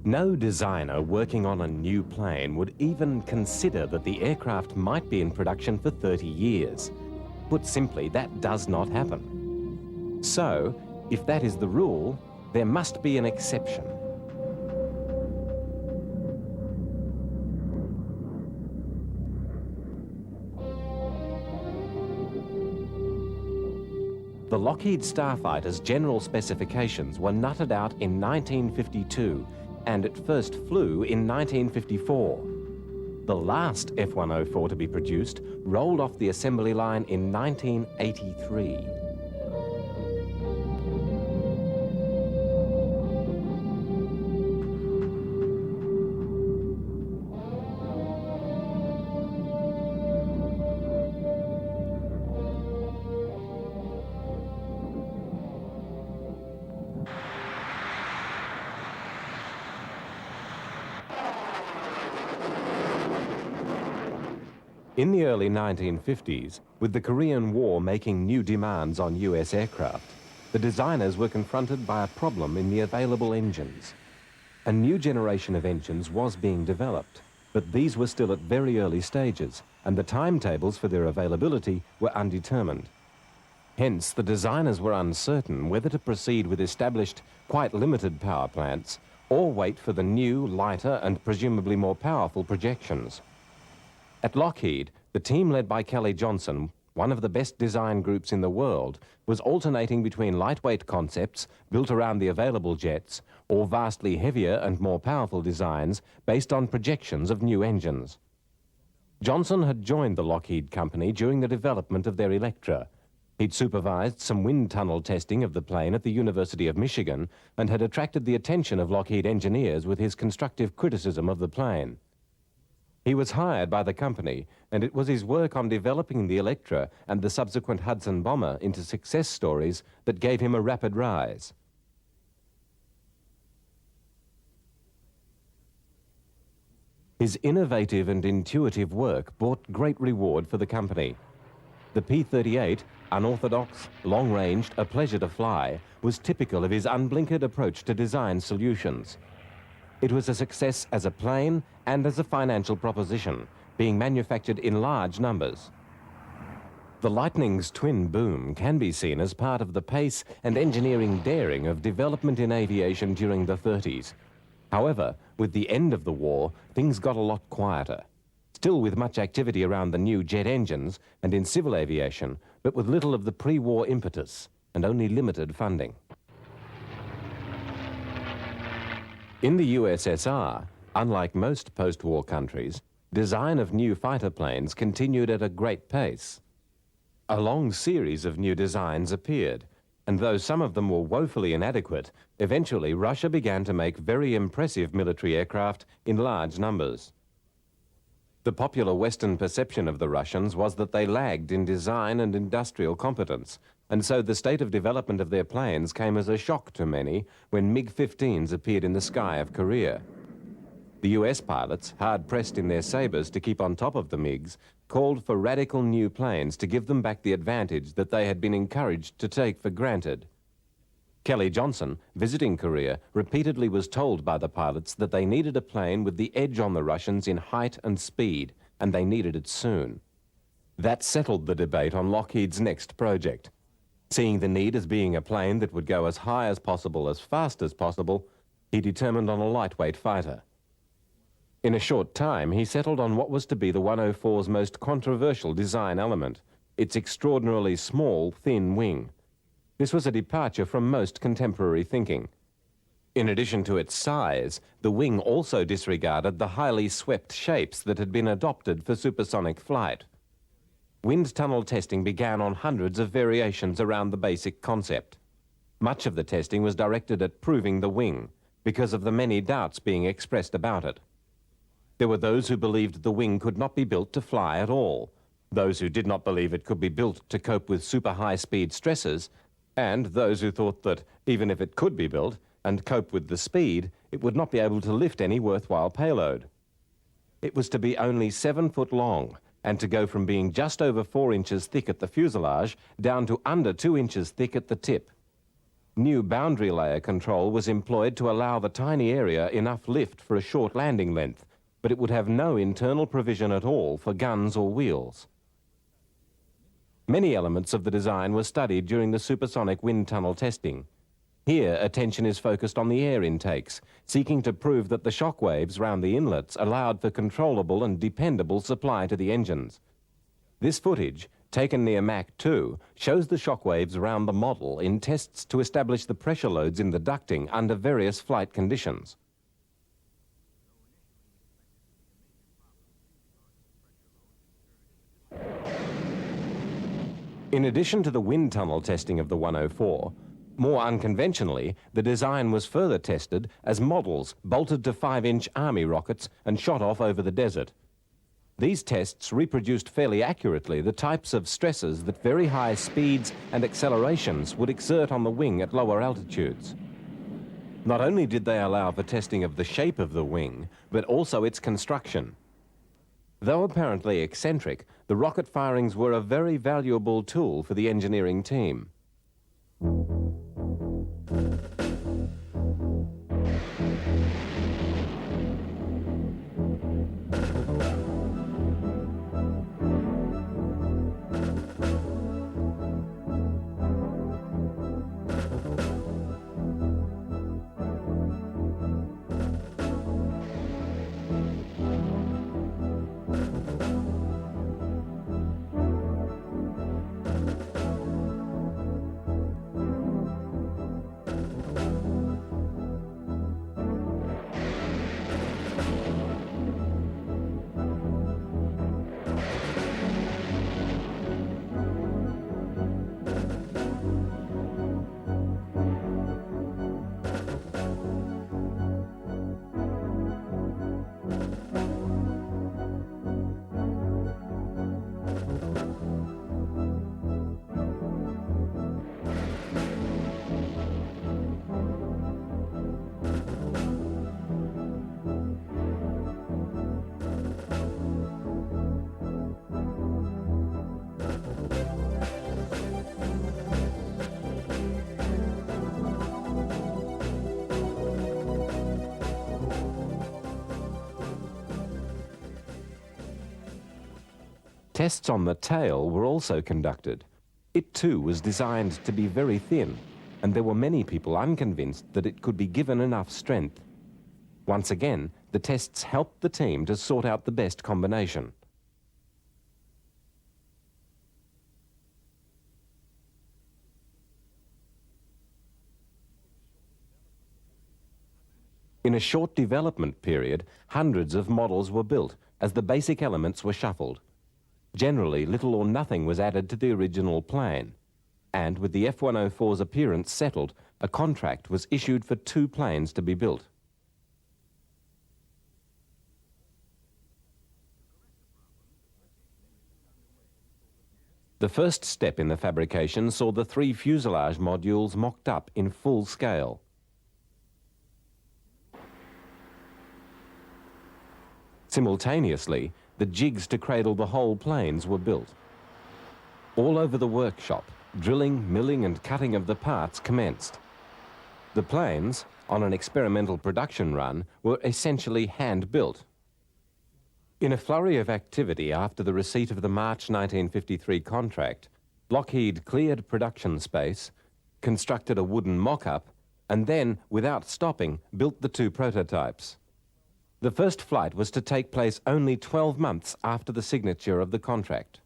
No designer working on a new plane would even consider that the aircraft might be in production for 30 years. Put simply, that does not happen. So, if that is the rule, there must be an exception. The Lockheed Starfighter's general specifications were nutted out in 1952 and it first flew in 1954. The last F-104 to be produced rolled off the assembly line in 1983. In the early 1950s, with the Korean War making new demands on US aircraft, the designers were confronted by a problem in the available engines. A new generation of engines was being developed, but these were still at very early stages, and the timetables for their availability were undetermined. Hence, the designers were uncertain whether to proceed with established, quite limited power plants, or wait for the new, lighter, and presumably more powerful projections. At Lockheed, the team led by Kelly Johnson, one of the best design groups in the world, was alternating between lightweight concepts built around the available jets or vastly heavier and more powerful designs based on projections of new engines. Johnson had joined the Lockheed company during the development of their Electra. He'd supervised some wind tunnel testing of the plane at the University of Michigan and had attracted the attention of Lockheed engineers with his constructive criticism of the plane. He was hired by the company, and it was his work on developing the Electra and the subsequent Hudson bomber into success stories that gave him a rapid rise. His innovative and intuitive work brought great reward for the company. The P-38, unorthodox, long-ranged, a pleasure to fly, was typical of his unblinkered approach to design solutions. It was a success as a plane and as a financial proposition, being manufactured in large numbers. The Lightning's twin boom can be seen as part of the pace and engineering daring of development in aviation during the 30s. However, with the end of the war, things got a lot quieter. Still with much activity around the new jet engines and in civil aviation, but with little of the pre-war impetus and only limited funding. In the USSR, unlike most post-war countries, design of new fighter planes continued at a great pace. A long series of new designs appeared, and though some of them were woefully inadequate, eventually Russia began to make very impressive military aircraft in large numbers. The popular Western perception of the Russians was that they lagged in design and industrial competence, and so the state of development of their planes came as a shock to many when MiG-15s appeared in the sky of Korea. The US pilots, hard-pressed in their sabres to keep on top of the MiGs, called for radical new planes to give them back the advantage that they had been encouraged to take for granted. Kelly Johnson, visiting Korea, repeatedly was told by the pilots that they needed a plane with the edge on the Russians in height and speed, and they needed it soon. That settled the debate on Lockheed's next project. Seeing the need as being a plane that would go as high as possible, as fast as possible, he determined on a lightweight fighter. In a short time, he settled on what was to be the 104's most controversial design element, its extraordinarily small, thin wing. This was a departure from most contemporary thinking. In addition to its size, the wing also disregarded the highly swept shapes that had been adopted for supersonic flight. Wind tunnel testing began on hundreds of variations around the basic concept. Much of the testing was directed at proving the wing, because of the many doubts being expressed about it. There were those who believed the wing could not be built to fly at all, those who did not believe it could be built to cope with super high-speed stresses, and those who thought that even if it could be built and cope with the speed, it would not be able to lift any worthwhile payload. It was to be only 7 foot long, and to go from being just over 4 inches thick at the fuselage down to under 2 inches thick at the tip. New boundary layer control was employed to allow the tiny area enough lift for a short landing length, but it would have no internal provision at all for guns or wheels. Many elements of the design were studied during the supersonic wind tunnel testing. Here, attention is focused on the air intakes, seeking to prove that the shock waves round the inlets allowed for controllable and dependable supply to the engines. This footage, taken near Mach 2, shows the shock waves around the model in tests to establish the pressure loads in the ducting under various flight conditions. In addition to the wind tunnel testing of the 104, more unconventionally, the design was further tested as models bolted to 5-inch Army rockets and shot off over the desert. These tests reproduced fairly accurately the types of stresses that very high speeds and accelerations would exert on the wing at lower altitudes. Not only did they allow for testing of the shape of the wing, but also its construction. Though apparently eccentric, the rocket firings were a very valuable tool for the engineering team. Tests on the tail were also conducted. It too was designed to be very thin, and there were many people unconvinced that it could be given enough strength. Once again, the tests helped the team to sort out the best combination. In a short development period, hundreds of models were built as the basic elements were shuffled. Generally, little or nothing was added to the original plane. And with the F-104's appearance settled, a contract was issued for 2 planes to be built. The first step in the fabrication saw the 3 fuselage modules mocked up in full scale. Simultaneously, the jigs to cradle the whole planes were built. All over the workshop, drilling, milling and cutting of the parts commenced. The planes, on an experimental production run, were essentially hand-built. In a flurry of activity after the receipt of the March 1953 contract, Lockheed cleared production space, constructed a wooden mock-up, and then, without stopping, built the 2 prototypes. The first flight was to take place only 12 months after the signature of the contract.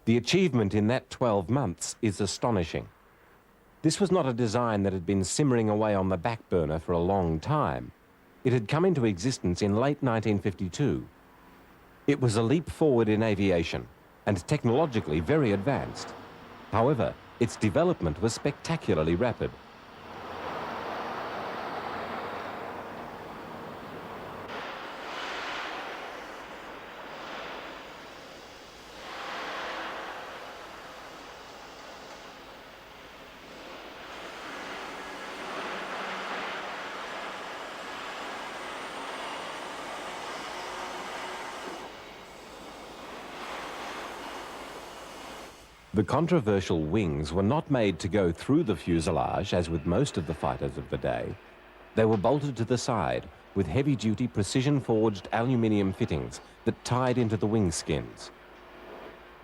The achievement in that 12 months is astonishing. This was not a design that had been simmering away on the back burner for a long time. It had come into existence in late 1952. It was a leap forward in aviation, and technologically very advanced. However, its development was spectacularly rapid. The controversial wings were not made to go through the fuselage, as with most of the fighters of the day. They were bolted to the side with heavy-duty precision-forged aluminium fittings that tied into the wing skins.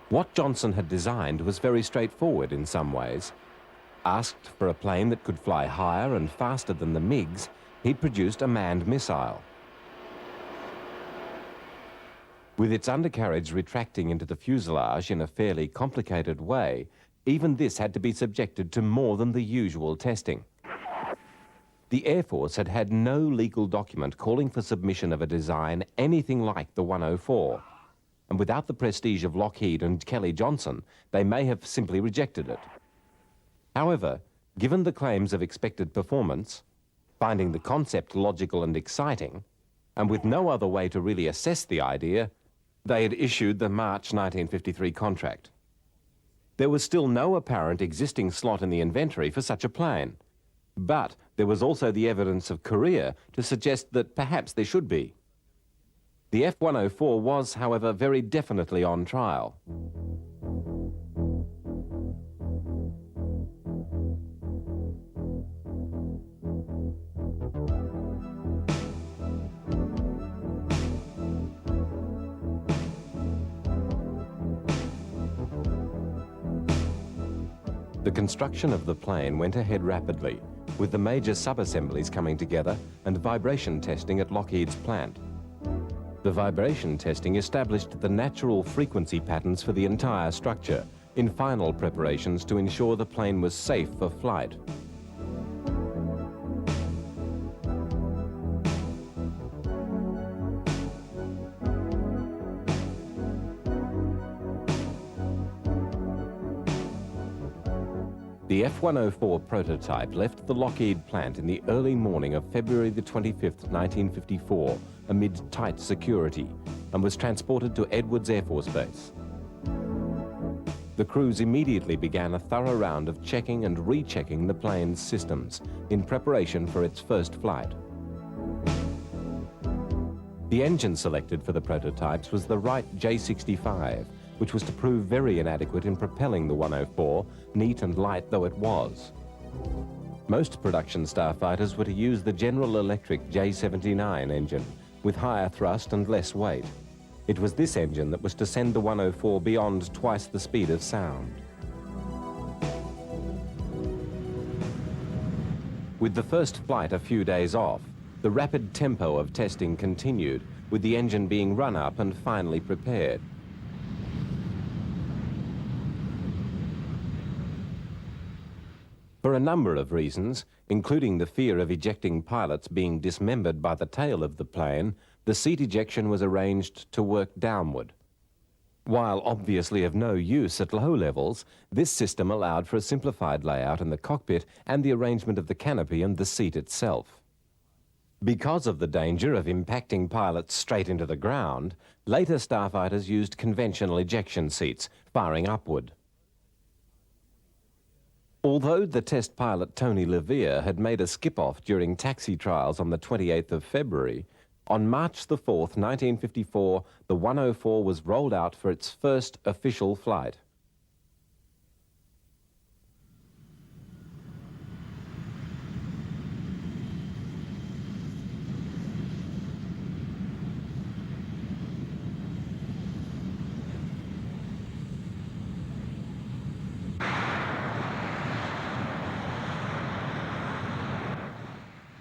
What Johnson had designed was very straightforward in some ways. Asked for a plane that could fly higher and faster than the MiGs, he'd produced a manned missile. With its undercarriage retracting into the fuselage in a fairly complicated way, even this had to be subjected to more than the usual testing. The Air Force had had no legal document calling for submission of a design anything like the 104. And without the prestige of Lockheed and Kelly-Johnson, they may have simply rejected it. However, given the claims of expected performance, finding the concept logical and exciting, and with no other way to really assess the idea, they had issued the March 1953 contract. There was still no apparent existing slot in the inventory for such a plane, but there was also the evidence of Korea to suggest that perhaps there should be. The F-104 was, however, very definitely on trial. The construction of the plane went ahead rapidly, with the major sub-assemblies coming together and vibration testing at Lockheed's plant. The vibration testing established the natural frequency patterns for the entire structure in final preparations to ensure the plane was safe for flight. The F-104 prototype left the Lockheed plant in the early morning of February the 25th, 1954, amid tight security, and was transported to Edwards Air Force Base. The crews immediately began a thorough round of checking and rechecking the plane's systems in preparation for its first flight. The engine selected for the prototypes was the Wright J65, which was to prove very inadequate in propelling the 104, neat and light though it was. Most production starfighters were to use the General Electric J79 engine, with higher thrust and less weight. It was this engine that was to send the 104 beyond twice the speed of sound. With the first flight a few days off, the rapid tempo of testing continued, with the engine being run up and finally prepared. For a number of reasons, including the fear of ejecting pilots being dismembered by the tail of the plane, the seat ejection was arranged to work downward. While obviously of no use at low levels, this system allowed for a simplified layout in the cockpit and the arrangement of the canopy and the seat itself. Because of the danger of impacting pilots straight into the ground, later starfighters used conventional ejection seats, firing upward. Although the test pilot Tony Levere had made a skip-off during taxi trials on the 28th of February, on March the 4th, 1954, the 104 was rolled out for its first official flight.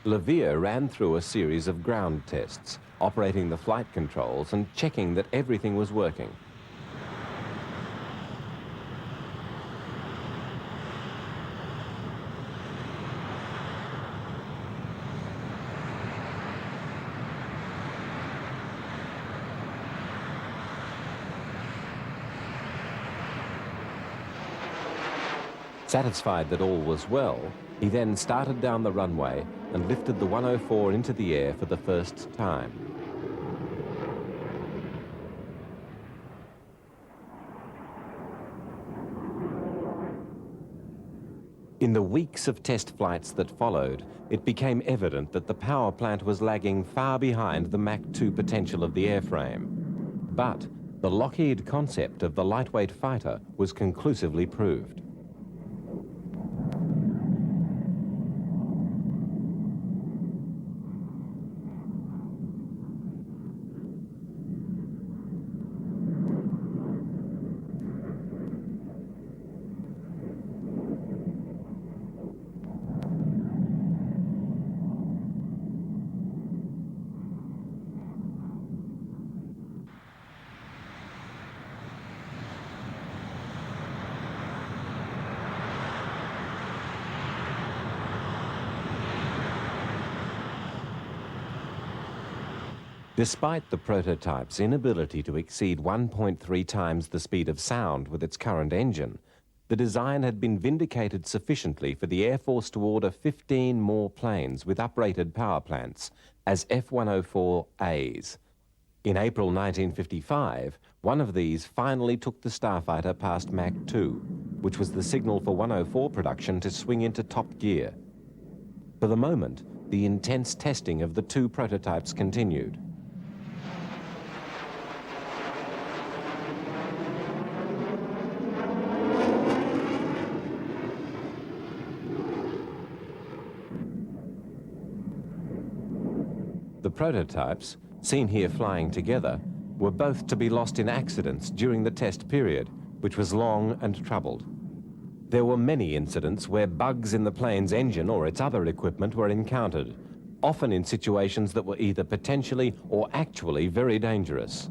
Levere ran through a series of ground tests, operating the flight controls and checking that everything was working. Satisfied that all was well, he then started down the runway and lifted the 104 into the air for the first time. In the weeks of test flights that followed, it became evident that the power plant was lagging far behind the Mach 2 potential of the airframe. But the Lockheed concept of the lightweight fighter was conclusively proved. Despite the prototype's inability to exceed 1.3 times the speed of sound with its current engine, the design had been vindicated sufficiently for the Air Force to order 15 more planes with uprated power plants as F-104As. In April 1955, one of these finally took the Starfighter past Mach 2, which was the signal for 104 production to swing into top gear. For the moment, the intense testing of the two prototypes continued. The prototypes, seen here flying together, were both to be lost in accidents during the test period, which was long and troubled. There were many incidents where bugs in the plane's engine or its other equipment were encountered, often in situations that were either potentially or actually very dangerous.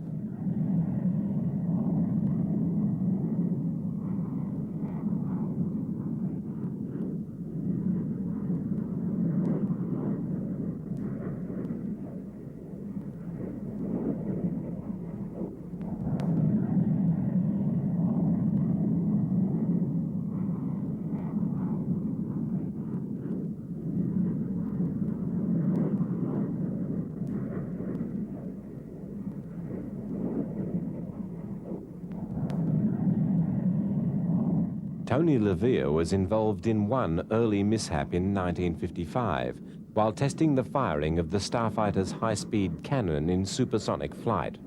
Tony LeVere was involved in one early mishap in 1955 while testing the firing of the Starfighter's high-speed cannon in supersonic flight.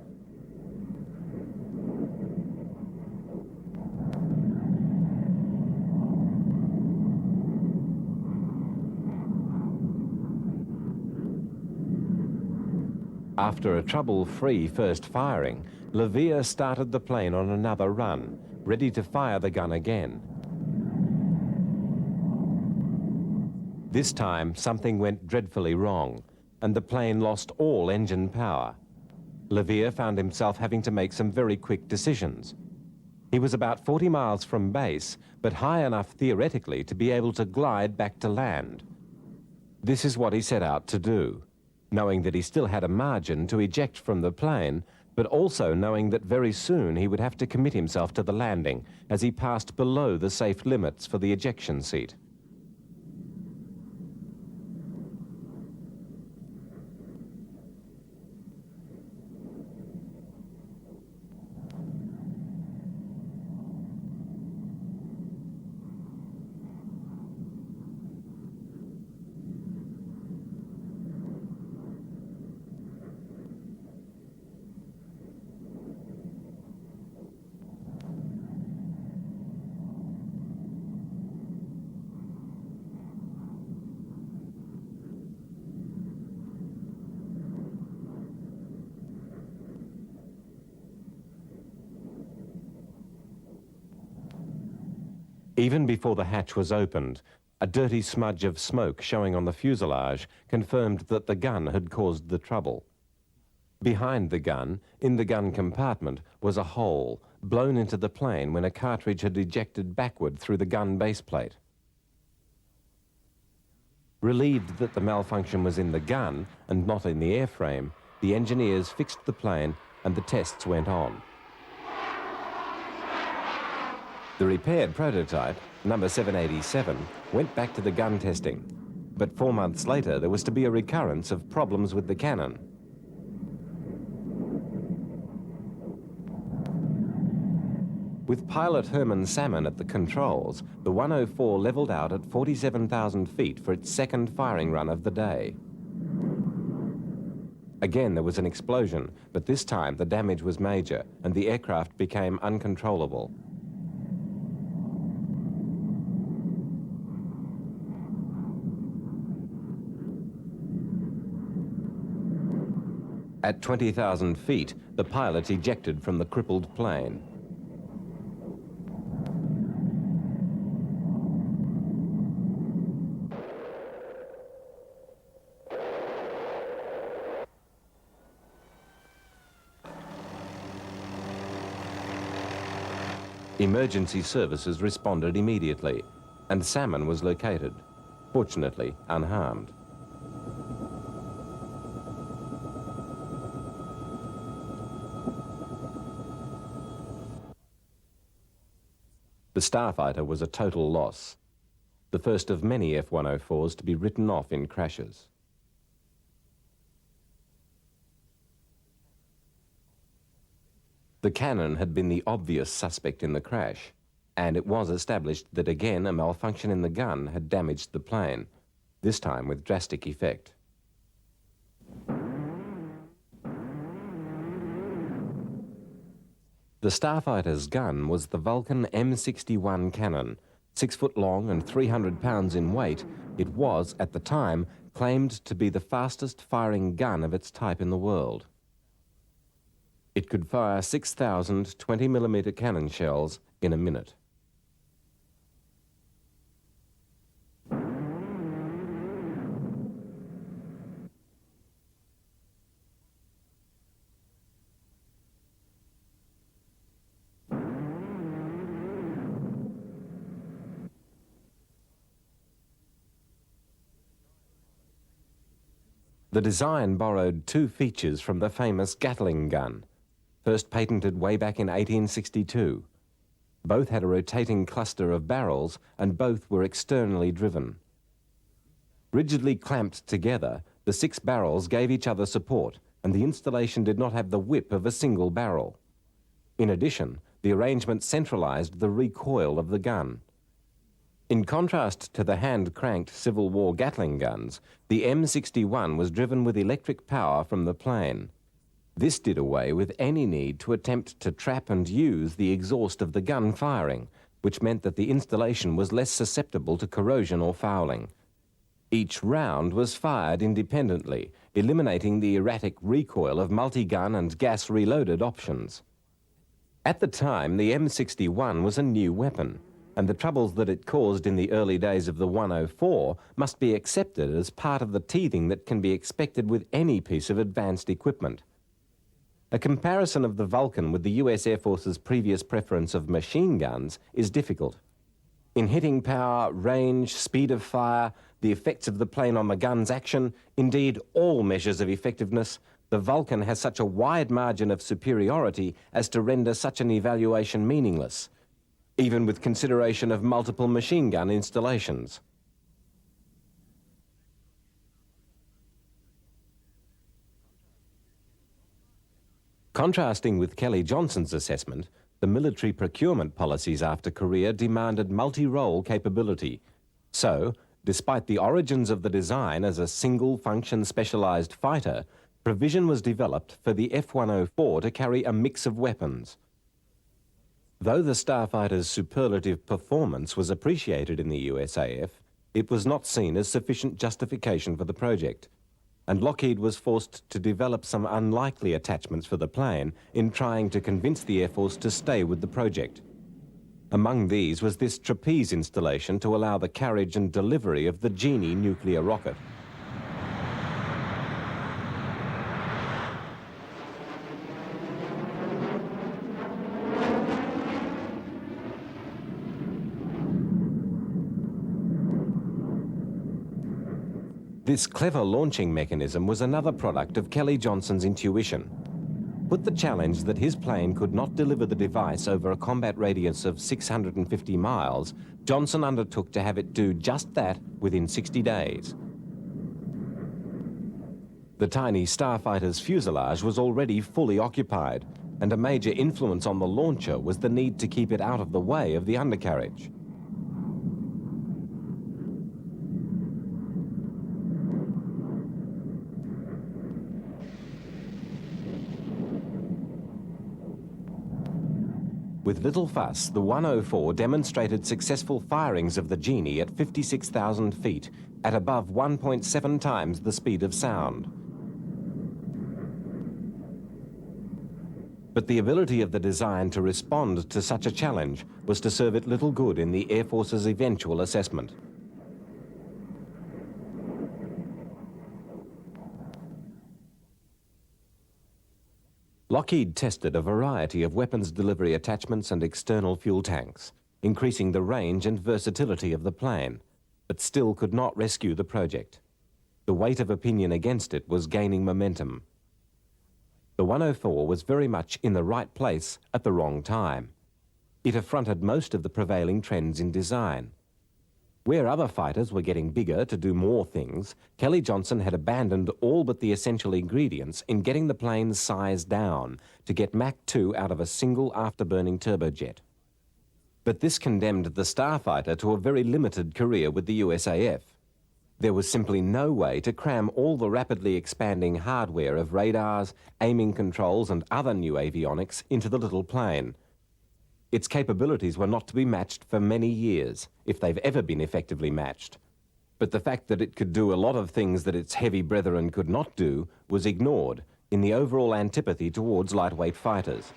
After a trouble-free first firing, LeVere started the plane on another run, ready to fire the gun again. This time, something went dreadfully wrong, and the plane lost all engine power. LeVere found himself having to make some very quick decisions. He was about 40 miles from base, but high enough theoretically to be able to glide back to land. This is what he set out to do, knowing that he still had a margin to eject from the plane, but also knowing that very soon he would have to commit himself to the landing as he passed below the safe limits for the ejection seat. Even before the hatch was opened, a dirty smudge of smoke showing on the fuselage confirmed that the gun had caused the trouble. Behind the gun, in the gun compartment, was a hole blown into the plane when a cartridge had ejected backward through the gun baseplate. Relieved that the malfunction was in the gun and not in the airframe, the engineers fixed the plane and the tests went on. The repaired prototype, number 787, went back to the gun testing, but 4 months later there was to be a recurrence of problems with the cannon. With pilot Herman Salmon at the controls, the 104 leveled out at 47,000 feet for its second firing run of the day. Again, there was an explosion, but this time the damage was major and the aircraft became uncontrollable. At 20,000 feet, the pilot ejected from the crippled plane. Emergency services responded immediately, and Salmon was located, fortunately unharmed. The Starfighter was a total loss, the first of many F-104s to be written off in crashes. The cannon had been the obvious suspect in the crash, and it was established that again a malfunction in the gun had damaged the plane, this time with drastic effect. The Starfighter's gun was the Vulcan M61 cannon. 6 foot long and 300 pounds in weight, it was, at the time, claimed to be the fastest firing gun of its type in the world. It could fire 6,000 20mm cannon shells in a minute. The design borrowed 2 features from the famous Gatling gun, first patented way back in 1862. Both had a rotating cluster of barrels and both were externally driven. Rigidly clamped together, the 6 barrels gave each other support and the installation did not have the whip of a single barrel. In addition, the arrangement centralized the recoil of the gun. In contrast to the hand-cranked Civil War Gatling guns, the M61 was driven with electric power from the plane. This did away with any need to attempt to trap and use the exhaust of the gun firing, which meant that the installation was less susceptible to corrosion or fouling. Each round was fired independently, eliminating the erratic recoil of multi-gun and gas-reloaded options. At the time, the M61 was a new weapon, and the troubles that it caused in the early days of the 104 must be accepted as part of the teething that can be expected with any piece of advanced equipment. A comparison of the Vulcan with the US Air Force's previous preference of machine guns is difficult. In hitting power, range, speed of fire, the effects of the plane on the gun's action, indeed all measures of effectiveness, the Vulcan has such a wide margin of superiority as to render such an evaluation meaningless, even with consideration of multiple machine gun installations. Contrasting with Kelly Johnson's assessment, the military procurement policies after Korea demanded multi-role capability. So, despite the origins of the design as a single-function specialized fighter, provision was developed for the F-104 to carry a mix of weapons. Though the Starfighter's superlative performance was appreciated in the USAF, it was not seen as sufficient justification for the project, and Lockheed was forced to develop some unlikely attachments for the plane in trying to convince the Air Force to stay with the project. Among these was this trapeze installation to allow the carriage and delivery of the Genie nuclear rocket. This clever launching mechanism was another product of Kelly Johnson's intuition. Put the challenge that his plane could not deliver the device over a combat radius of 650 miles, Johnson undertook to have it do just that within 60 days. The tiny Starfighter's fuselage was already fully occupied, and a major influence on the launcher was the need to keep it out of the way of the undercarriage. With little fuss, the 104 demonstrated successful firings of the Genie at 56,000 feet at above 1.7 times the speed of sound. But the ability of the design to respond to such a challenge was to serve it little good in the Air Force's eventual assessment. Lockheed tested a variety of weapons delivery attachments and external fuel tanks, increasing the range and versatility of the plane, but still could not rescue the project. The weight of opinion against it was gaining momentum. The 104 was very much in the right place at the wrong time. It affronted most of the prevailing trends in design. Where other fighters were getting bigger to do more things, Kelly-Johnson had abandoned all but the essential ingredients in getting the plane's size down to get Mach 2 out of a single afterburning turbojet. But this condemned the Starfighter to a very limited career with the USAF. There was simply no way to cram all the rapidly expanding hardware of radars, aiming controls and other new avionics into the little plane. Its capabilities were not to be matched for many years, if they've ever been effectively matched. But the fact that it could do a lot of things that its heavy brethren could not do was ignored in the overall antipathy towards lightweight fighters.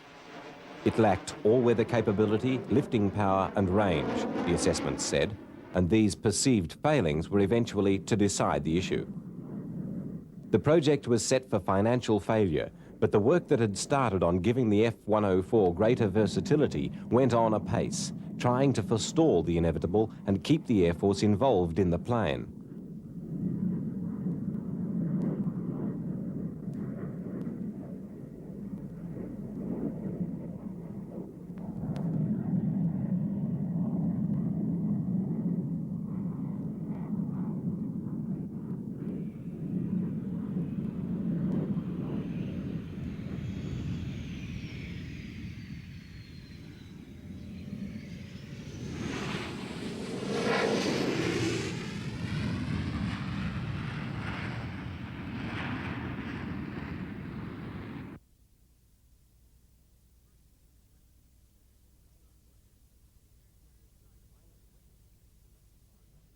It lacked all-weather capability, lifting power and range, the assessments said, and these perceived failings were eventually to decide the issue. The project was set for financial failure, but the work that had started on giving the F-104 greater versatility went on apace, trying to forestall the inevitable and keep the Air Force involved in the plane.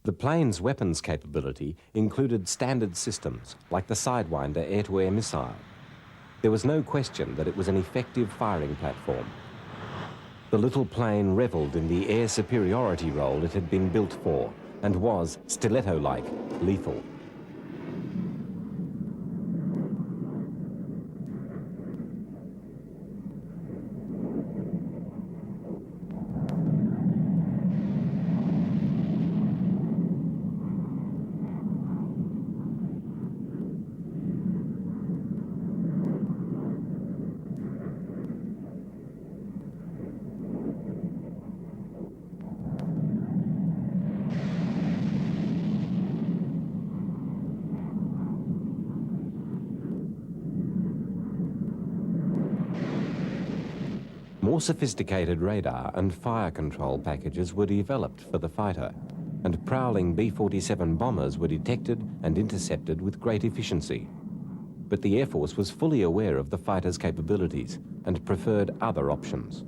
The plane's weapons capability included standard systems like the Sidewinder air-to-air missile. There was no question that it was an effective firing platform. The little plane revelled in the air superiority role it had been built for and was, stiletto-like, lethal. More sophisticated radar and fire control packages were developed for the fighter, and prowling B-47 bombers were detected and intercepted with great efficiency. But the Air Force was fully aware of the fighter's capabilities and preferred other options.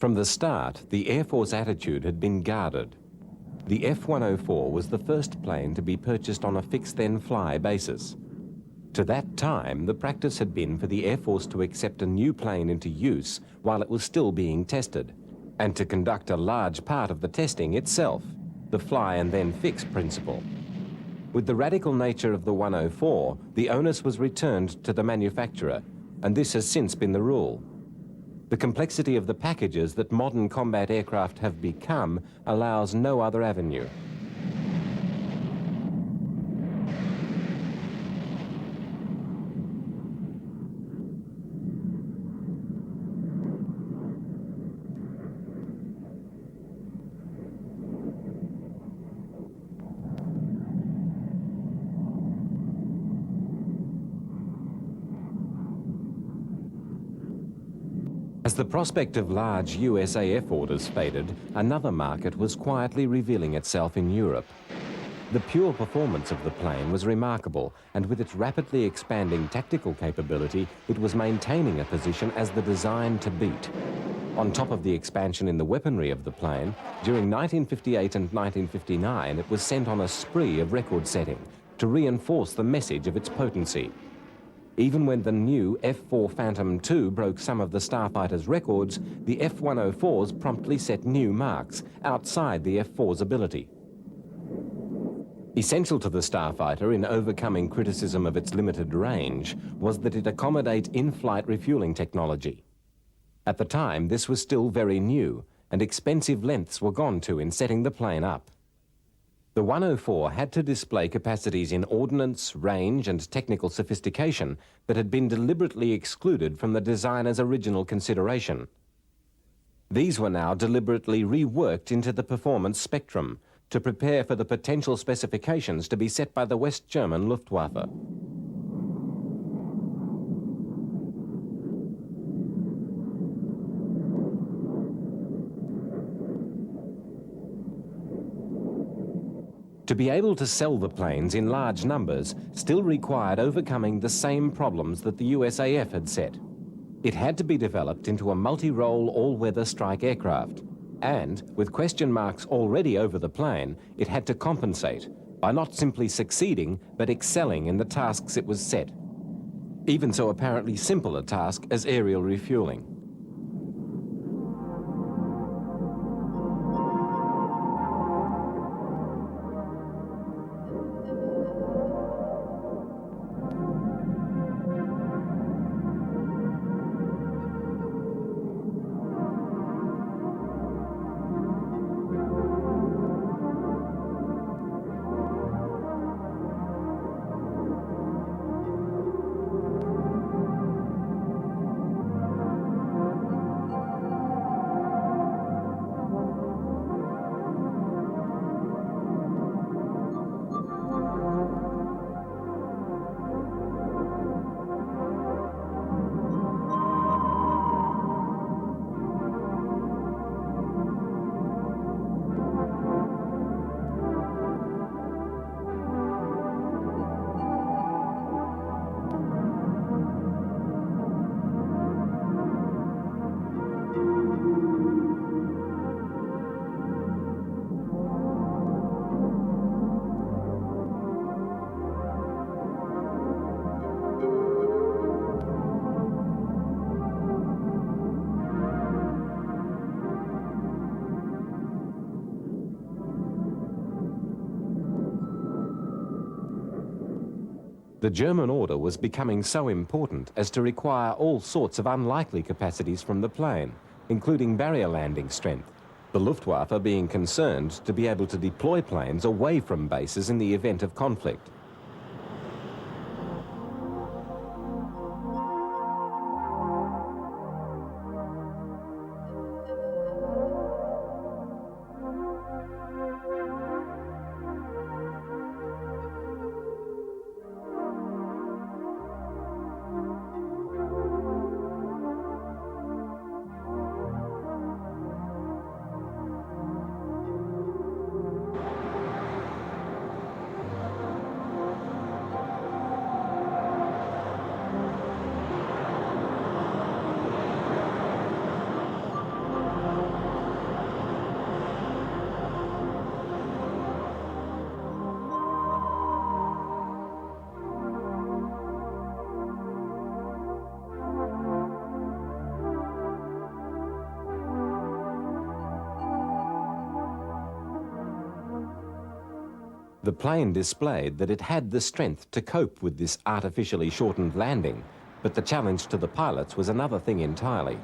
From the start, the Air Force attitude had been guarded. The F-104 was the first plane to be purchased on a fix-then-fly basis. To that time, the practice had been for the Air Force to accept a new plane into use while it was still being tested, and to conduct a large part of the testing itself, the fly and then fix principle. With the radical nature of the 104, the onus was returned to the manufacturer, and this has since been the rule. The complexity of the packages that modern combat aircraft have become allows no other avenue. As the prospect of large USAF orders faded, another market was quietly revealing itself in Europe. The pure performance of the plane was remarkable, and with its rapidly expanding tactical capability, it was maintaining a position as the design to beat. On top of the expansion in the weaponry of the plane, during 1958 and 1959, it was sent on a spree of record setting to reinforce the message of its potency. Even when the new F-4 Phantom II broke some of the Starfighter's records, the F-104s promptly set new marks outside the F-4's ability. Essential to the Starfighter in overcoming criticism of its limited range was that it accommodate in-flight refueling technology. At the time, this was still very new, and expensive lengths were gone to in setting the plane up. The 104 had to display capacities in ordnance, range, and technical sophistication that had been deliberately excluded from the designer's original consideration. These were now deliberately reworked into the performance spectrum to prepare for the potential specifications to be set by the West German Luftwaffe. To be able to sell the planes in large numbers still required overcoming the same problems that the USAF had set. It had to be developed into a multi-role all-weather strike aircraft, and with question marks already over the plane, it had to compensate by not simply succeeding but excelling in the tasks it was set. Even so apparently simple a task as aerial refueling. The German order was becoming so important as to require all sorts of unlikely capacities from the plane, including barrier landing strength, the Luftwaffe being concerned to be able to deploy planes away from bases in the event of conflict. The plane displayed that it had the strength to cope with this artificially shortened landing, but the challenge to the pilots was another thing entirely.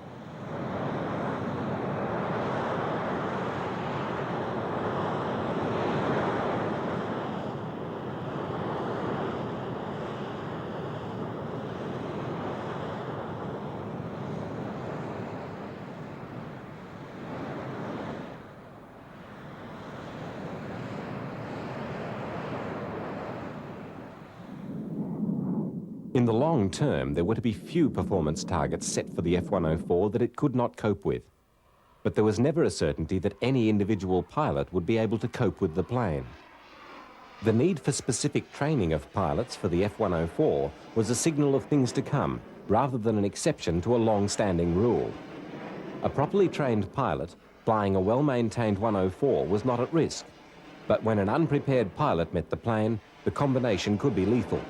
In the long term, there were to be few performance targets set for the F-104 that it could not cope with. But there was never a certainty that any individual pilot would be able to cope with the plane. The need for specific training of pilots for the F-104 was a signal of things to come, rather than an exception to a long-standing rule. A properly trained pilot flying a well-maintained 104 was not at risk, but when an unprepared pilot met the plane, the combination could be lethal.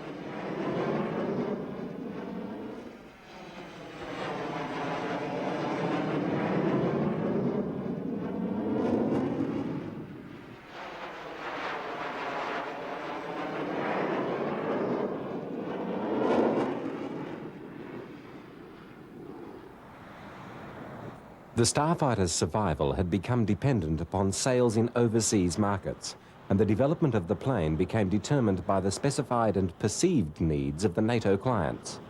The Starfighter's survival had become dependent upon sales in overseas markets, and the development of the plane became determined by the specified and perceived needs of the NATO clients.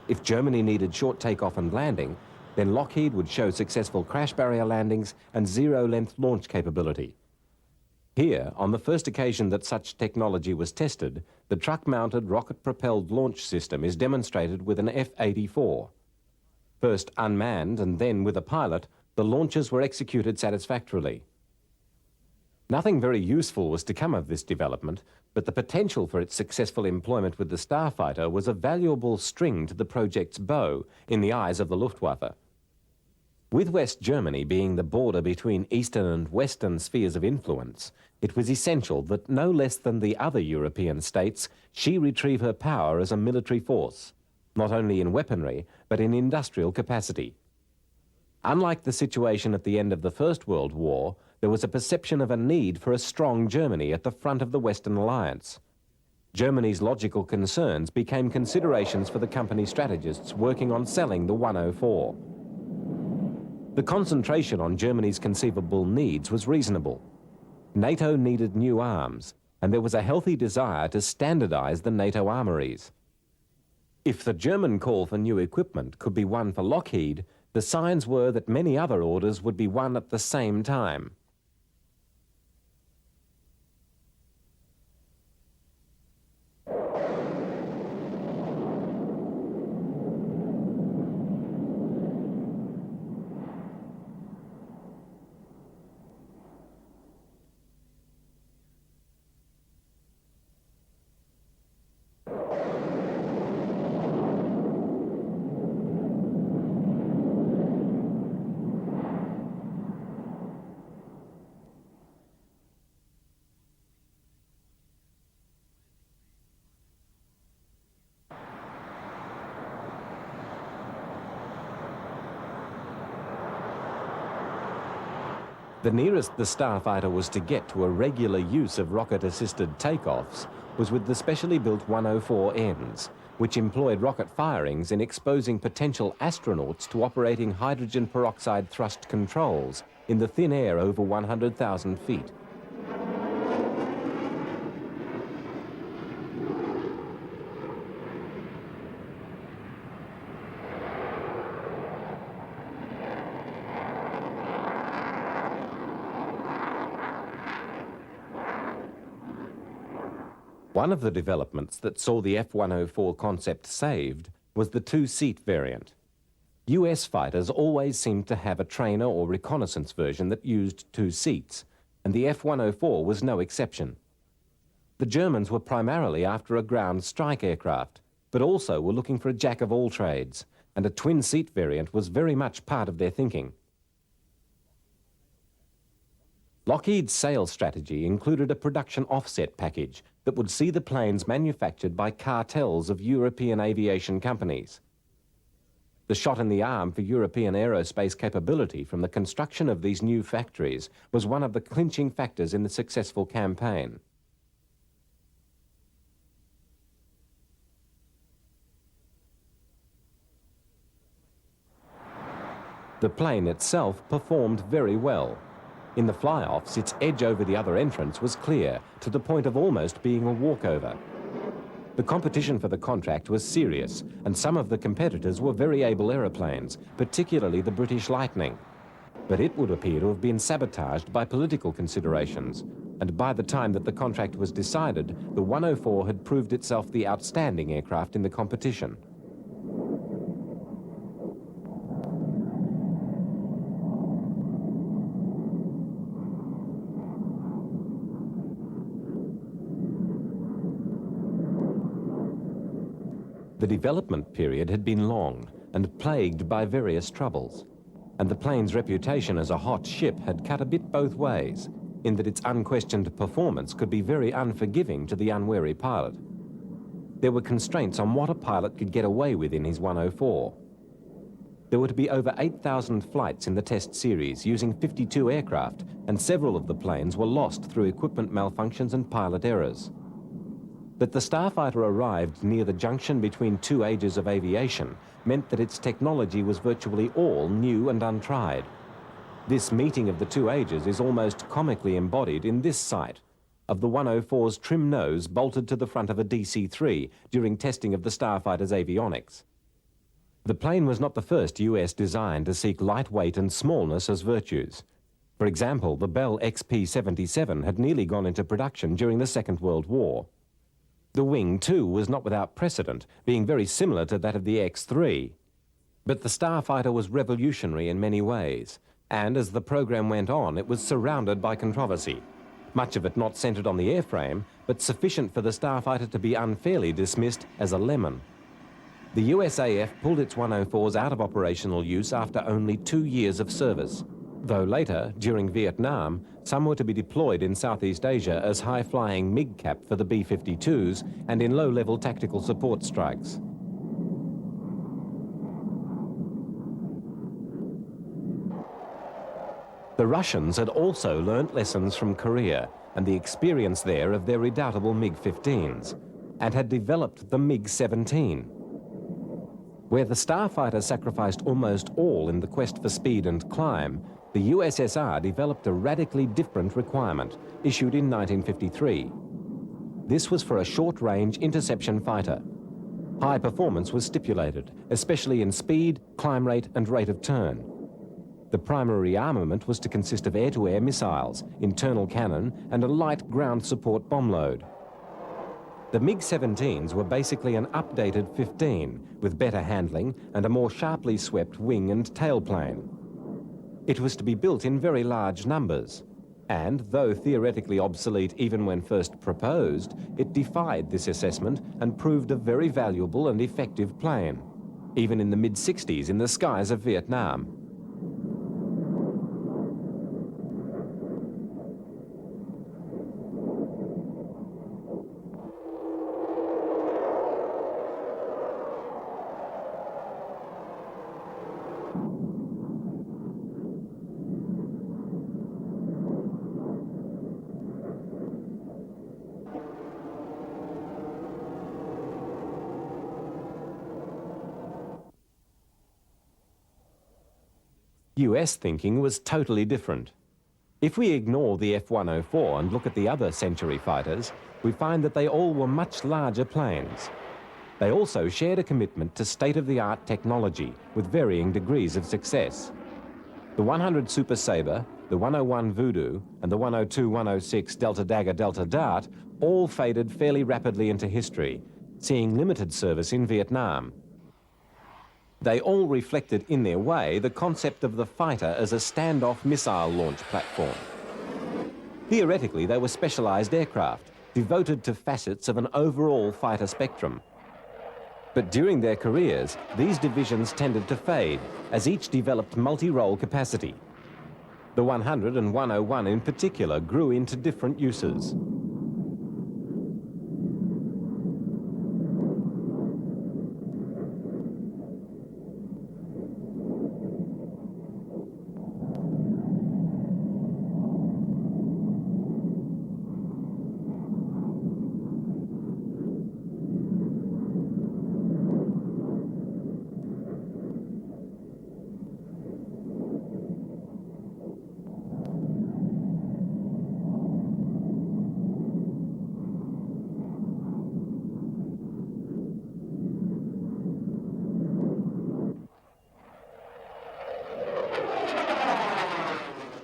If Germany needed short takeoff and landing, then Lockheed would show successful crash barrier landings and zero-length launch capability. Here, on the first occasion that such technology was tested, the truck-mounted rocket-propelled launch system is demonstrated with an F-84. First unmanned and then with a pilot, the launches were executed satisfactorily. Nothing very useful was to come of this development, but the potential for its successful employment with the Starfighter was a valuable string to the project's bow in the eyes of the Luftwaffe. With West Germany being the border between Eastern and Western spheres of influence, it was essential that no less than the other European states she retrieve her power as a military force, not only in weaponry, but in industrial capacity. Unlike the situation at the end of the First World War, there was a perception of a need for a strong Germany at the front of the Western alliance. Germany's logical concerns became considerations for the company strategists working on selling the 104. The concentration on Germany's conceivable needs was reasonable. NATO needed new arms, and there was a healthy desire to standardize the NATO armories. If the German call for new equipment could be won for Lockheed, the signs were that many other orders would be won at the same time. The nearest the Starfighter was to get to a regular use of rocket-assisted takeoffs was with the specially built 104Ns, which employed rocket firings in exposing potential astronauts to operating hydrogen peroxide thrust controls in the thin air over 100,000 feet. One of the developments that saw the F-104 concept saved was the two-seat variant. US fighters always seemed to have a trainer or reconnaissance version that used two seats, and the F-104 was no exception. The Germans were primarily after a ground strike aircraft, but also were looking for a jack of all trades, and a twin-seat variant was very much part of their thinking. Lockheed's sales strategy included a production offset package that would see the planes manufactured by cartels of European aviation companies. The shot in the arm for European aerospace capability from the construction of these new factories was one of the clinching factors in the successful campaign. The plane itself performed very well. In the fly-offs, its edge over the other entrants was clear, to the point of almost being a walkover. The competition for the contract was serious, and some of the competitors were very able aeroplanes, particularly the British Lightning. But it would appear to have been sabotaged by political considerations, and by the time that the contract was decided, the 104 had proved itself the outstanding aircraft in the competition. The development period had been long and plagued by various troubles, and the plane's reputation as a hot ship had cut a bit both ways, in that its unquestioned performance could be very unforgiving to the unwary pilot. There were constraints on what a pilot could get away with in his 104. There were to be over 8,000 flights in the test series using 52 aircraft, and several of the planes were lost through equipment malfunctions and pilot errors. That the Starfighter arrived near the junction between two ages of aviation meant that its technology was virtually all new and untried. This meeting of the two ages is almost comically embodied in this sight of the 104's trim nose bolted to the front of a DC-3 during testing of the Starfighter's avionics. The plane was not the first US design to seek lightweight and smallness as virtues. For example, the Bell XP-77 had nearly gone into production during the Second World War. The wing, too, was not without precedent, being very similar to that of the X-3. But the Starfighter was revolutionary in many ways, and as the program went on, it was surrounded by controversy, much of it not centered on the airframe, but sufficient for the Starfighter to be unfairly dismissed as a lemon. The USAF pulled its 104s out of operational use after only 2 years of service, though later, during Vietnam, some were to be deployed in Southeast Asia as high-flying MiG-cap for the B-52s and in low-level tactical support strikes. The Russians had also learnt lessons from Korea and the experience there of their redoubtable MiG-15s, and had developed the MiG-17. Where the Starfighter sacrificed almost all in the quest for speed and climb, the USSR developed a radically different requirement, issued in 1953. This was for a short-range interception fighter. High performance was stipulated, especially in speed, climb rate, and rate of turn. The primary armament was to consist of air-to-air missiles, internal cannon, and a light ground support bomb load. The MiG-17s were basically an updated 15, with better handling and a more sharply swept wing and tailplane. It was to be built in very large numbers, and though theoretically obsolete even when first proposed, it defied this assessment and proved a very valuable and effective plane, even in the mid-60s in the skies of Vietnam. US thinking was totally different. If we ignore the F-104 and look at the other Century fighters, we find that they all were much larger planes. They also shared a commitment to state-of-the-art technology with varying degrees of success. The 100 Super Sabre, the 101 Voodoo, and the 102-106 Delta Dagger Delta Dart all faded fairly rapidly into history, seeing limited service in Vietnam. They all reflected in their way the concept of the fighter as a standoff missile launch platform. Theoretically, they were specialized aircraft, devoted to facets of an overall fighter spectrum. But during their careers, these divisions tended to fade, as each developed multi-role capacity. The 100 and 101 in particular grew into different uses.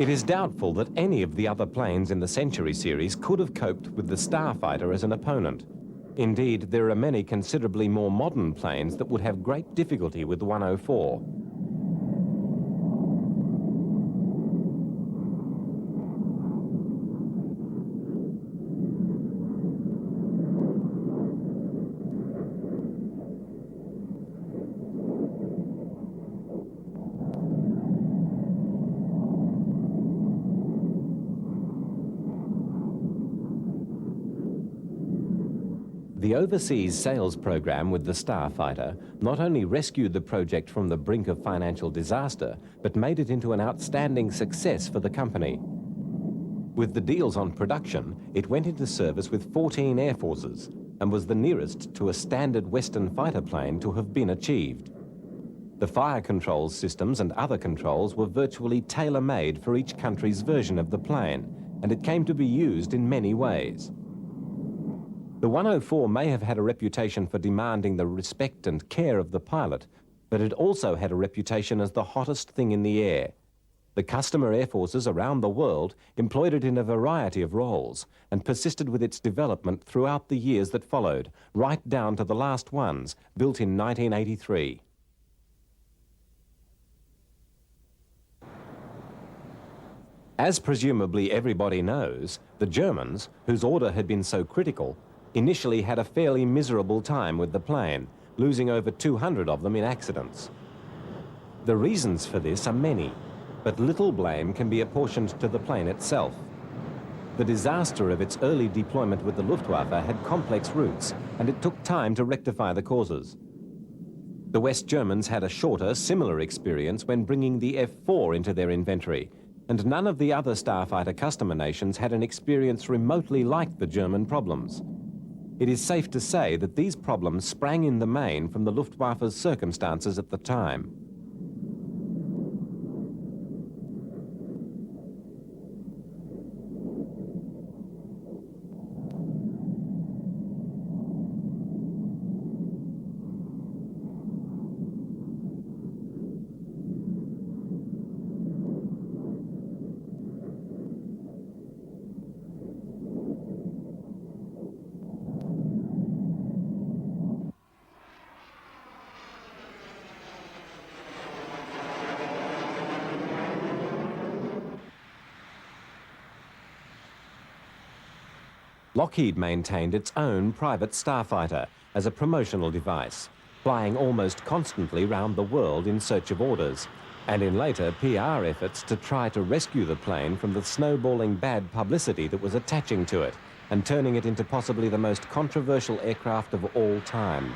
It is doubtful that any of the other planes in the Century series could have coped with the Starfighter as an opponent. Indeed, there are many considerably more modern planes that would have great difficulty with the 104. The overseas sales program with the Starfighter not only rescued the project from the brink of financial disaster, but made it into an outstanding success for the company. With the deals on production, it went into service with 14 air forces and was the nearest to a standard Western fighter plane to have been achieved. The fire control systems and other controls were virtually tailor-made for each country's version of the plane, and it came to be used in many ways. The 104 may have had a reputation for demanding the respect and care of the pilot, but it also had a reputation as the hottest thing in the air. The customer air forces around the world employed it in a variety of roles and persisted with its development throughout the years that followed, right down to the last ones, built in 1983. As presumably everybody knows, the Germans, whose order had been so critical, initially had a fairly miserable time with the plane, losing over 200 of them in accidents. The reasons for this are many, but little blame can be apportioned to the plane itself. The disaster of its early deployment with the Luftwaffe had complex roots, and it took time to rectify the causes. The West Germans had a shorter, similar experience when bringing the F-4 into their inventory, and none of the other Starfighter customer nations had an experience remotely like the German problems. It is safe to say that these problems sprang in the main from the Luftwaffe's circumstances at the time. Lockheed maintained its own private Starfighter as a promotional device, flying almost constantly round the world in search of orders, and in later PR efforts to try to rescue the plane from the snowballing bad publicity that was attaching to it and turning it into possibly the most controversial aircraft of all time.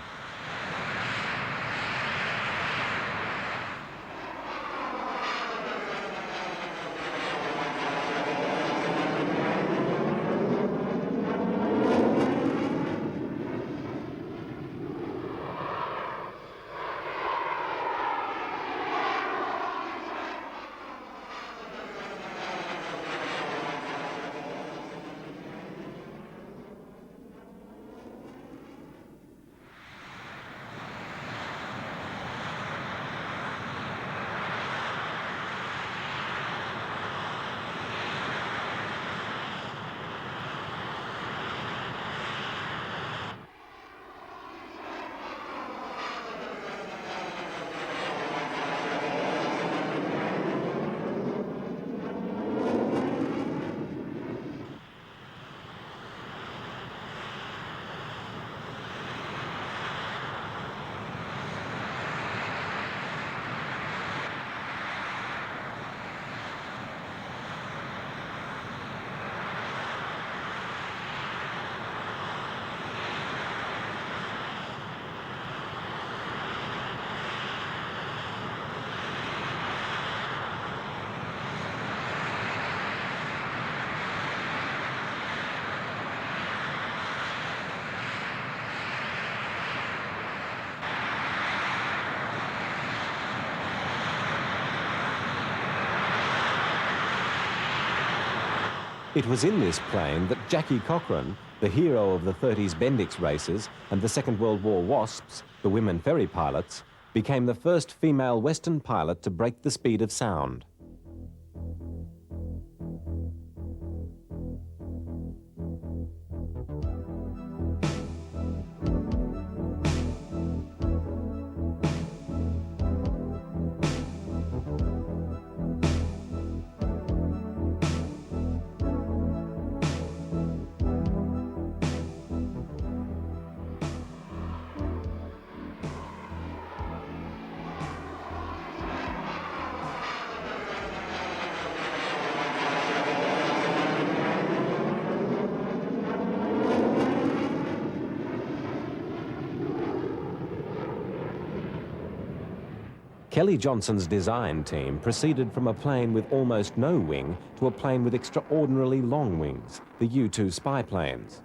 It was in this plane that Jackie Cochran, the hero of the 30s Bendix races and the Second World War WASPs, the women ferry pilots, became the first female Western pilot to break the speed of sound. Kelly Johnson's design team proceeded from a plane with almost no wing to a plane with extraordinarily long wings, the U-2 spy planes,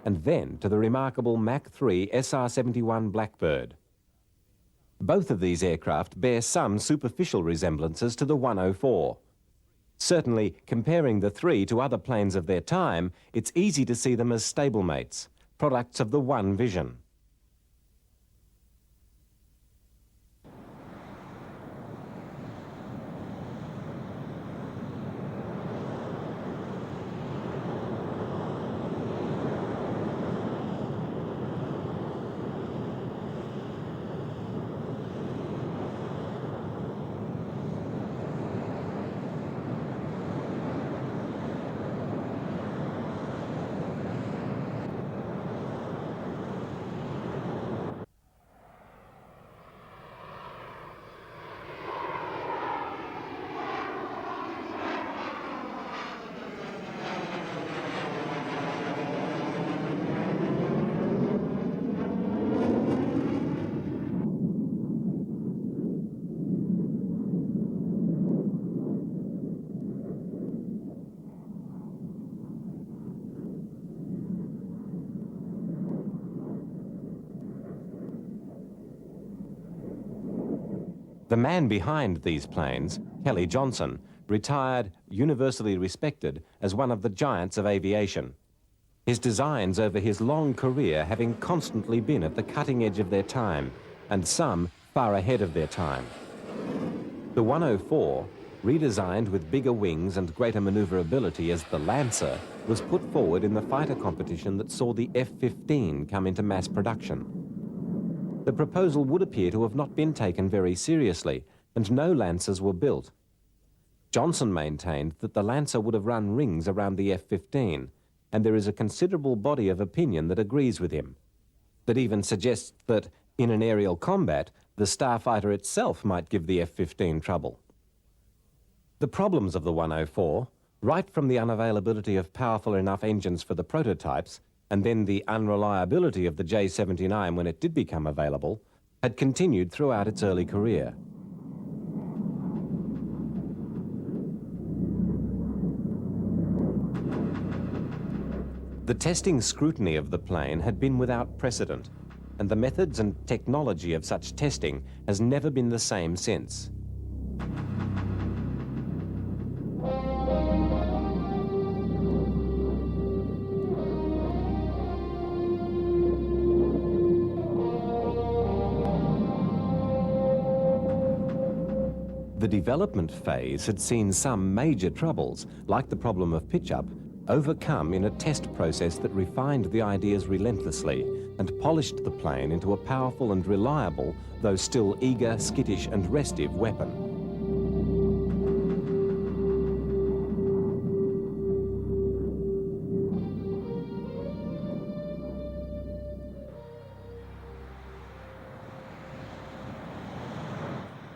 and then to the remarkable Mach 3 SR-71 Blackbird. Both of these aircraft bear some superficial resemblances to the 104. Certainly, comparing the three to other planes of their time, it's easy to see them as stablemates, products of the one vision. The man behind these planes, Kelly Johnson, retired, universally respected as one of the giants of aviation. His designs over his long career having constantly been at the cutting edge of their time, and some far ahead of their time. The 104, redesigned with bigger wings and greater maneuverability as the Lancer, was put forward in the fighter competition that saw the F-15 come into mass production. The proposal would appear to have not been taken very seriously, and no Lancers were built. Johnson maintained that the Lancer would have run rings around the F-15, and there is a considerable body of opinion that agrees with him, that even suggests that, in an aerial combat, the Starfighter itself might give the F-15 trouble. The problems of the 104, right from the unavailability of powerful enough engines for the prototypes, and then the unreliability of the J-79 when it did become available, had continued throughout its early career. The testing scrutiny of the plane had been without precedent, and the methods and technology of such testing has never been the same since. The development phase had seen some major troubles, like the problem of pitch-up, overcome in a test process that refined the ideas relentlessly and polished the plane into a powerful and reliable, though still eager, skittish and restive weapon.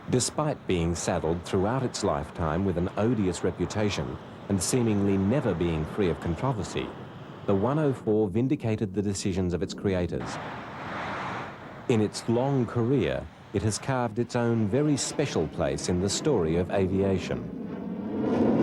Despite being saddled throughout its lifetime with an odious reputation and seemingly never being free of controversy, the 104 vindicated the decisions of its creators. In its long career, it has carved its own very special place in the story of aviation.